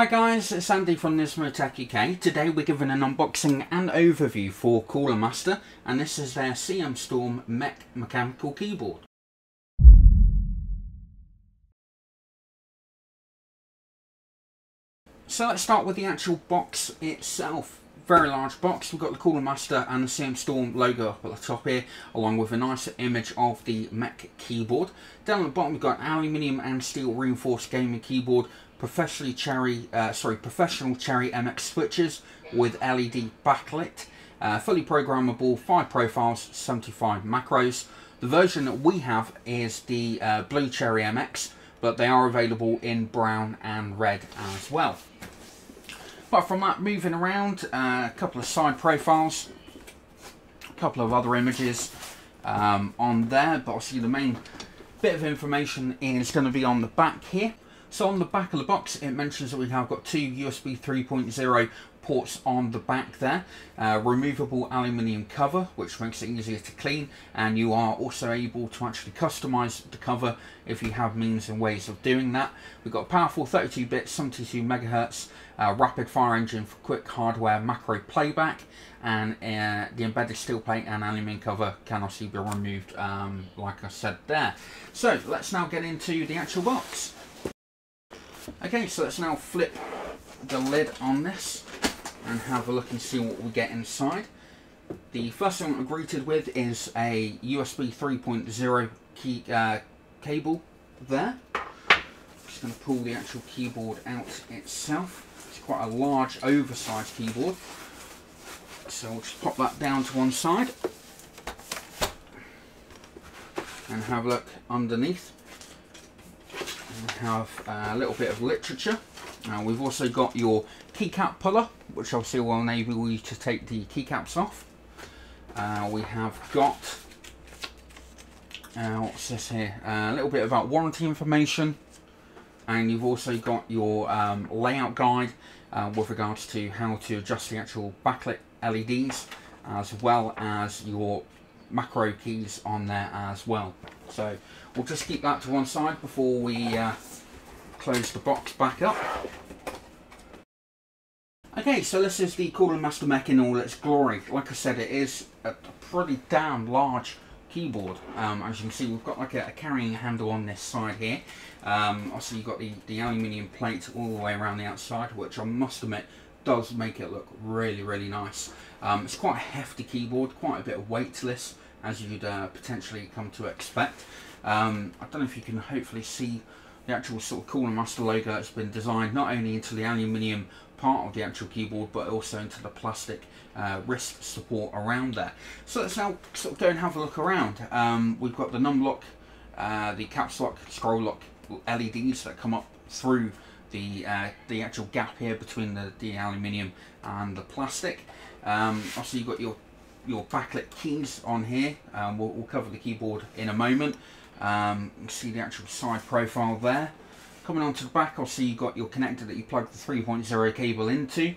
Hi guys, it's Andy from Nismotech UK. Today we're giving an unboxing and overview for Cooler Master, and this is their CM Storm MECH mechanical keyboard. So let's start with the actual box itself. Very large box. We've got the Cooler Master and the CM Storm logo up at the top here, along with a nice image of the MECH keyboard. Down at the bottom we've got aluminium and steel reinforced gaming keyboard, professional cherry MX switches with LED backlit, fully programmable, 5 profiles, 75 macros. The version that we have is the blue cherry MX, but they are available in brown and red as well. Apart from that, moving around, a couple of side profiles, a couple of other images on there, but obviously the main bit of information is going to be on the back here. So on the back of the box, it mentions that we have got 2 USB 3.0 ports on the back there, removable aluminium cover, which makes it easier to clean, and you are also able to actually customize the cover if you have means and ways of doing that. We've got a powerful 32-bit 72 megahertz rapid fire engine for quick hardware macro playback, and the embedded steel plate and aluminium cover can also be removed, like I said there. So let's now get into the actual box. Okay, so let's now flip the lid on this and have a look and see what we get inside. The first thing we're greeted with is a USB 3.0 cable there. Just going to pull the actual keyboard out itself. It's quite a large, oversized keyboard. So we'll just pop that down to one side and have a look underneath. We have a little bit of literature. We've also got your keycap puller, which obviously will enable you to take the keycaps off. We have got, what's this here? A little bit about warranty information, and you've also got your layout guide with regards to how to adjust the actual backlit LEDs, as well as your macro keys on there as well. So we'll just keep that to one side before we close the box back up. Okay, so this is the Cooler Master MECH in all its glory. Like I said, it is a pretty damn large keyboard. As you can see, we've got like a carrying handle on this side here. Also you've got the aluminium plate all the way around the outside, which I must admit does make it look really, really nice. It's quite a hefty keyboard, quite a bit of weight to this, as you'd potentially come to expect. I don't know if you can hopefully see the actual sort of Cooler Master logo. It's been designed not only into the aluminium part of the actual keyboard, but also into the plastic wrist support around there. So let's now sort of go and have a look around. We've got the num lock, the caps lock, scroll lock LEDs that come up through the actual gap here between the aluminium and the plastic. Also you've got your backlit keys on here. We'll cover the keyboard in a moment. You can see the actual side profile there. Coming onto the back, obviously you've got your connector that you plug the 3.0 cable into,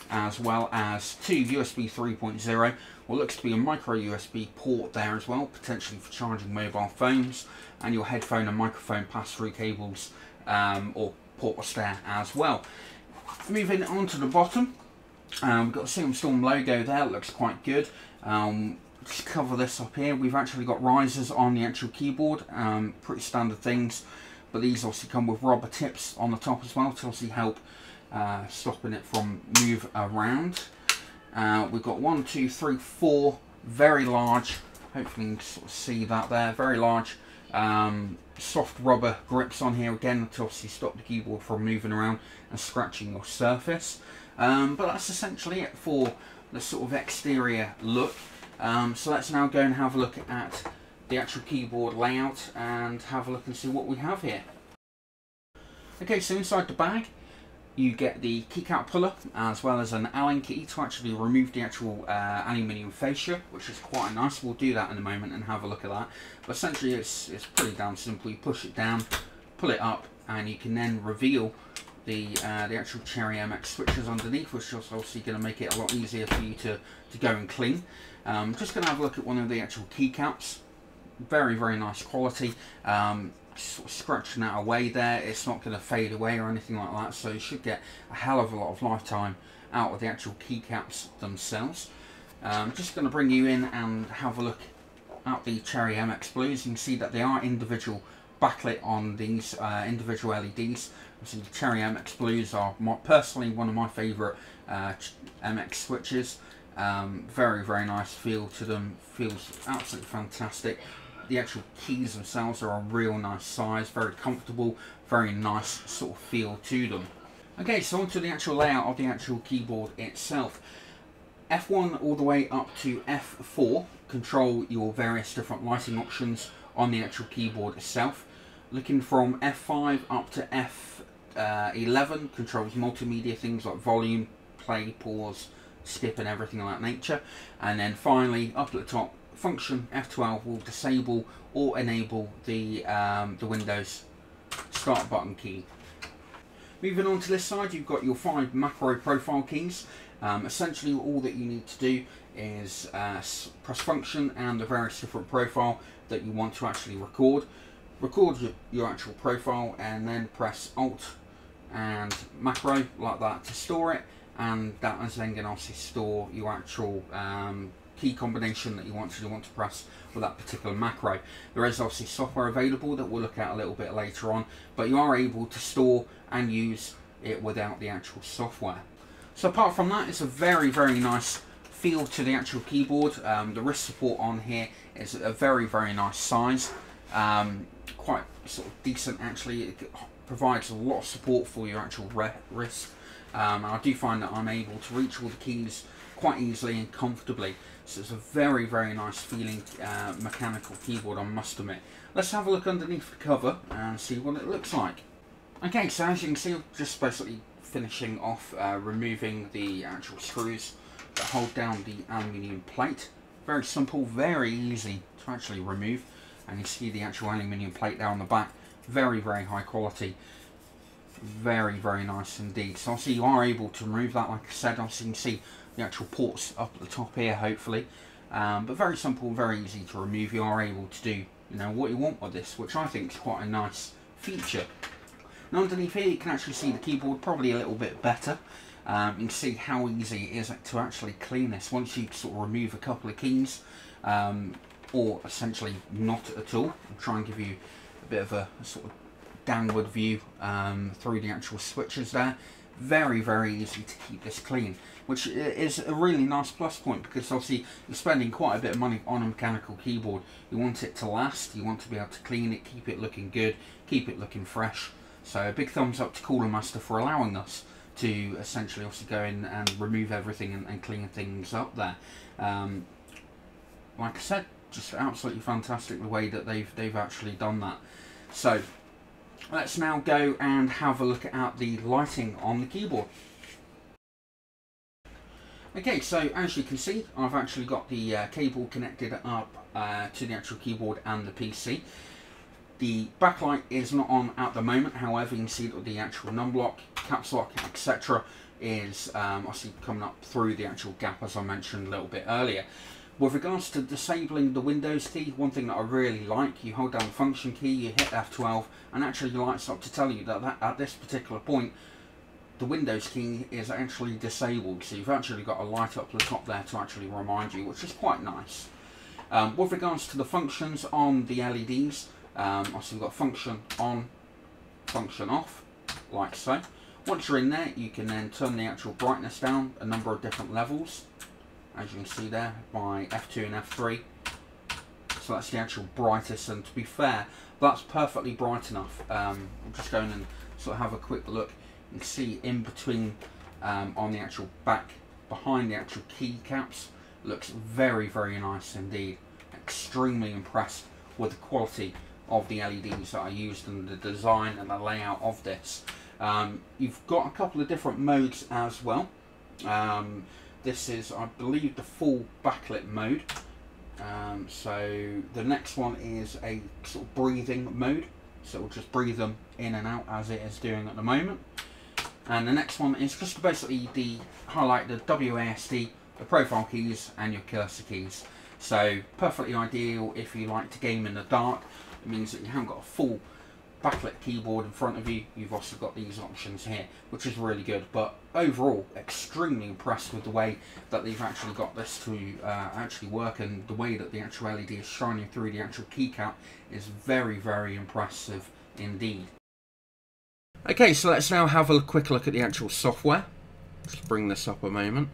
as well as 2 USB 3.0. What looks to be a micro USB port there as well, potentially for charging mobile phones, and your headphone and microphone pass-through cables, or ports there as well. Moving on to the bottom, we've got the CM Storm logo there. It looks quite good. Just cover this up here. We've actually got risers on the actual keyboard, pretty standard things, but these obviously come with rubber tips on the top as well to obviously help stopping it from move around. We've got 1, 2, 3, 4 very large, hopefully you can sort of see that there, very large soft rubber grips on here again to obviously stop the keyboard from moving around and scratching your surface. But that's essentially it for the sort of exterior look. So let's now go and have a look at the actual keyboard layout and have a look and see what we have here. Okay, so inside the bag you get the keycap puller as well as an Allen key to actually remove the actual aluminium fascia, which is quite nice. We'll do that in a moment and have a look at that. But essentially it's pretty damn simple. You push it down, pull it up, and you can then reveal the actual cherry MX switches underneath, which is obviously going to make it a lot easier for you to go and clean. Just going to have a look at one of the actual keycaps. Very, very nice quality. sort of scratching that away there. It's not going to fade away or anything like that, so you should get a hell of a lot of lifetime out of the actual keycaps themselves. I'm just going to bring you in and have a look at the Cherry MX Blues. You can see that they are individual backlit on these individual LEDs. So the Cherry MX Blues are personally one of my favourite MX switches. Very, very nice feel to them, feels absolutely fantastic. The actual keys themselves are a real nice size, very comfortable, very nice sort of feel to them. Okay, so onto the actual layout of the actual keyboard itself. F1 all the way up to F4 control your various different lighting options on the actual keyboard itself. Looking from F5 up to F11 controls multimedia, things like volume, play, pause, skip and everything of that nature. And then finally up at the top, function F12 will disable or enable the Windows start button key. Moving on to this side, you've got your 5 macro profile keys. Essentially all that you need to do is press function and the various different profile that you want to actually record. Record your actual profile and then press Alt and macro like that to store it, and that is then going to obviously store your actual key combination that you want to press with that particular macro. There is obviously software available that we'll look at a little bit later on, but you are able to store and use it without the actual software. So apart from that, it's a very, very nice feel to the actual keyboard. The wrist support on here is a very, very nice size. Quite sort of decent actually. It provides a lot of support for your actual wrist. And I do find that I'm able to reach all the keys quite easily and comfortably. So it's a very, very nice feeling mechanical keyboard, I must admit. Let's have a look underneath the cover and see what it looks like. Okay, so as you can see, I'm just basically finishing off removing the actual screws that hold down the aluminium plate. Very simple, very easy to actually remove. And you see the actual aluminium plate down the back. Very, very high quality. Very, very nice indeed. So obviously you are able to remove that, like I said. Obviously you can see the actual ports up at the top here, hopefully. But very simple, very easy to remove. You are able to do, what you want with this, which I think is quite a nice feature. Now underneath here you can actually see the keyboard probably a little bit better. You can see how easy it is to actually clean this once you sort of remove a couple of keys, or essentially not at all. I'll try and give you a bit of a sort of downward view through the actual switches there. Very, very easy to keep this clean, which is a really nice plus point, because obviously you're spending quite a bit of money on a mechanical keyboard. You want it to last, you want to be able to clean it, keep it looking good, keep it looking fresh. So a big thumbs up to Cooler Master for allowing us to essentially also go in and remove everything and clean things up there. Like I said, just absolutely fantastic the way that they've actually done that. So let's now go and have a look at the lighting on the keyboard. Okay, so as you can see, I've actually got the cable connected up to the actual keyboard and the PC. The backlight is not on at the moment, however you can see that the actual number lock, caps lock, etc. is obviously coming up through the actual gap, as I mentioned a little bit earlier. With regards to disabling the Windows key, one thing that I really like, you hold down the function key, you hit F12, and actually lights up to tell you that at this particular point, the Windows key is actually disabled. So you've actually got a light up the top there to actually remind you, which is quite nice. With regards to the functions on the LEDs, obviously we've got function on, function off, like so. Once you're in there, you can then turn the actual brightness down a number of different levels, as you can see there, by F2 and F3. So that's the actual brightest, and to be fair, that's perfectly bright enough. I'll just go in and sort of have a quick look. You can see in between on the actual back, behind the actual keycaps, looks very, very nice indeed. Extremely impressed with the quality of the LEDs that I used and the design and the layout of this. You've got a couple of different modes as well. This is, I believe, the full backlit mode. So the next one is a sort of breathing mode. So we'll just breathe them in and out as it is doing at the moment. And the next one is just basically highlight the WASD, the profile keys and your cursor keys. So perfectly ideal if you like to game in the dark. It means that you haven't got a full backlit keyboard in front of you, you've also got these options here, which is really good. But overall, extremely impressed with the way that they've actually got this to actually work, and the way that the actual LED is shining through the actual keycap is very, very impressive indeed. Okay, so let's now have a quick look at the actual software. Let's bring this up a moment.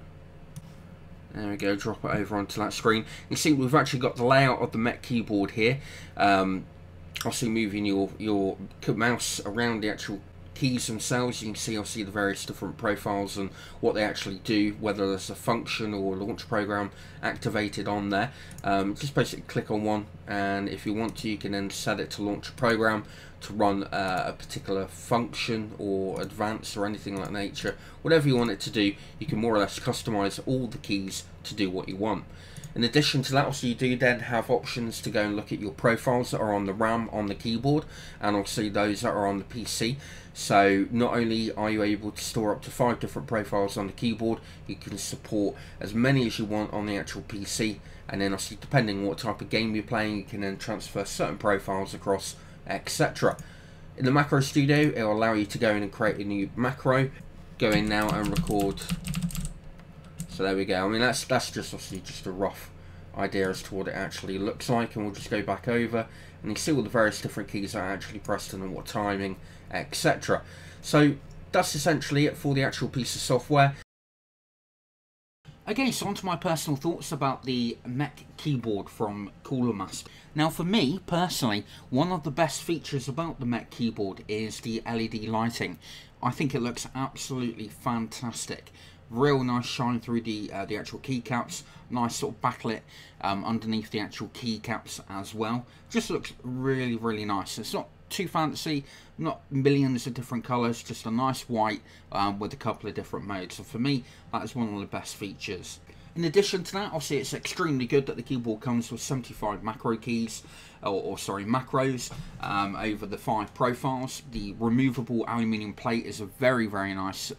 There we go, drop it over onto that screen. You see we've actually got the layout of the MECH keyboard here. Obviously moving your mouse around the actual keys themselves, you can see obviously the various different profiles and what they actually do, whether there's a function or a launch program activated on there. Just basically click on one, and if you want to, you can then set it to launch a program to run a particular function or advance or anything like that nature. Whatever you want it to do, you can more or less customize all the keys to do what you want. In addition to that, also you do then have options to go and look at your profiles that are on the RAM on the keyboard, and also those that are on the PC. So not only are you able to store up to 5 different profiles on the keyboard, you can support as many as you want on the actual PC, and then obviously depending on what type of game you're playing, you can then transfer certain profiles across, etc. In the Macro Studio, it will allow you to go in and create a new macro. Go in now and record. So there we go. I mean, that's just obviously just a rough idea as to what it actually looks like, and we'll just go back over and you see all the various different keys that are actually pressed and what timing, etc. So that's essentially it for the actual piece of software. Okay, so on to my personal thoughts about the MECH keyboard from Cooler Master. Now for me, personally, one of the best features about the MECH keyboard is the LED lighting. I think it looks absolutely fantastic. Real nice shine through the actual keycaps, nice sort of backlit underneath the actual keycaps as well. Just looks really, really nice. It's not too fancy, not millions of different colours, just a nice white with a couple of different modes. So for me, that is one of the best features. In addition to that, obviously it's extremely good that the keyboard comes with 75 macro keys, macros over the 5 profiles. The removable aluminium plate is a very, very nice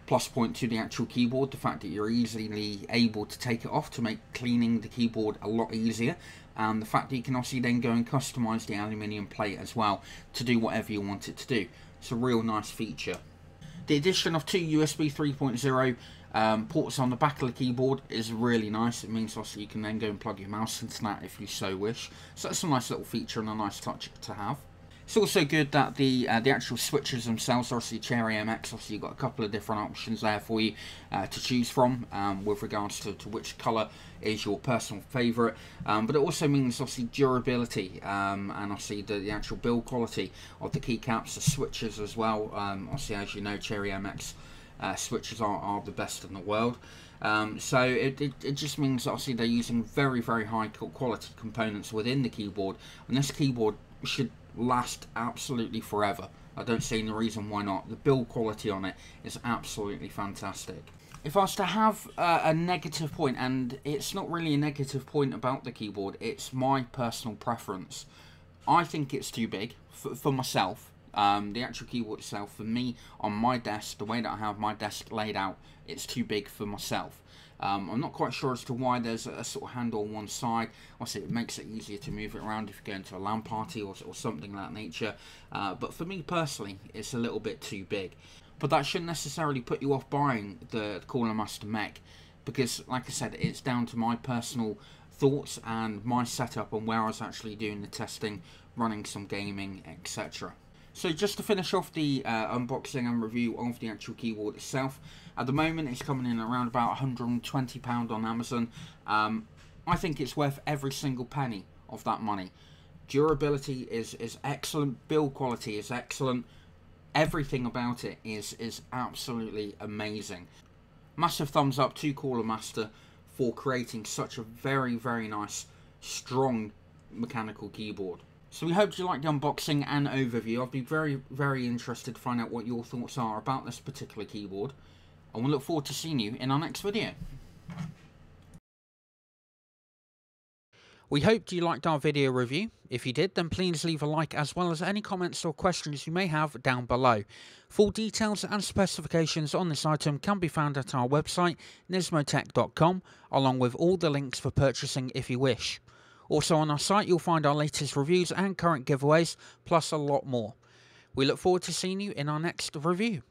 plus point to the actual keyboard. The fact that you're easily able to take it off to make cleaning the keyboard a lot easier. And the fact that you can obviously then go and customize the aluminium plate as well to do whatever you want it to do. It's a real nice feature. The addition of 2 USB 3.0 ports on the back of the keyboard is really nice. It means also you can then go and plug your mouse into that if you so wish. So that's a nice little feature and a nice touch to have. It's also good that the actual switches themselves are obviously Cherry MX. Obviously you've got a couple of different options there for you to choose from with regards to which colour is your personal favourite. But it also means obviously durability and obviously the actual build quality of the keycaps, the switches as well. Obviously, as you know, Cherry MX switches are the best in the world. So it just means obviously they're using very, very high quality components within the keyboard, and this keyboard should last absolutely forever. I don't see any reason why not. The build quality on it is absolutely fantastic. If I was to have a negative point, and it's not really a negative point about the keyboard, it's my personal preference. I think it's too big for myself. The actual keyboard itself, for me, on my desk, the way that I have my desk laid out, it's too big for myself. I'm not quite sure as to why there's a sort of handle on one side. Obviously it makes it easier to move it around if you go into a LAN party or something like that nature. But for me personally, it's a little bit too big. But that shouldn't necessarily put you off buying the Cooler Master MECH, because like I said, it's down to my personal thoughts and my setup and where I was actually doing the testing, running some gaming, etc. So just to finish off the unboxing and review of the actual keyboard itself, at the moment it's coming in around about £120 on Amazon. I think it's worth every single penny of that money. Durability is excellent, build quality is excellent, everything about it is absolutely amazing. Massive thumbs up to Cooler Master for creating such a very, very nice, strong mechanical keyboard. So we hope you liked the unboxing and overview. I'd be very, very interested to find out what your thoughts are about this particular keyboard. And we'll look forward to seeing you in our next video. We hope you liked our video review. If you did, then please leave a like, as well as any comments or questions you may have down below. Full details and specifications on this item can be found at our website, nismotech.com, along with all the links for purchasing if you wish. Also on our site you'll find our latest reviews and current giveaways, plus a lot more. We look forward to seeing you in our next review.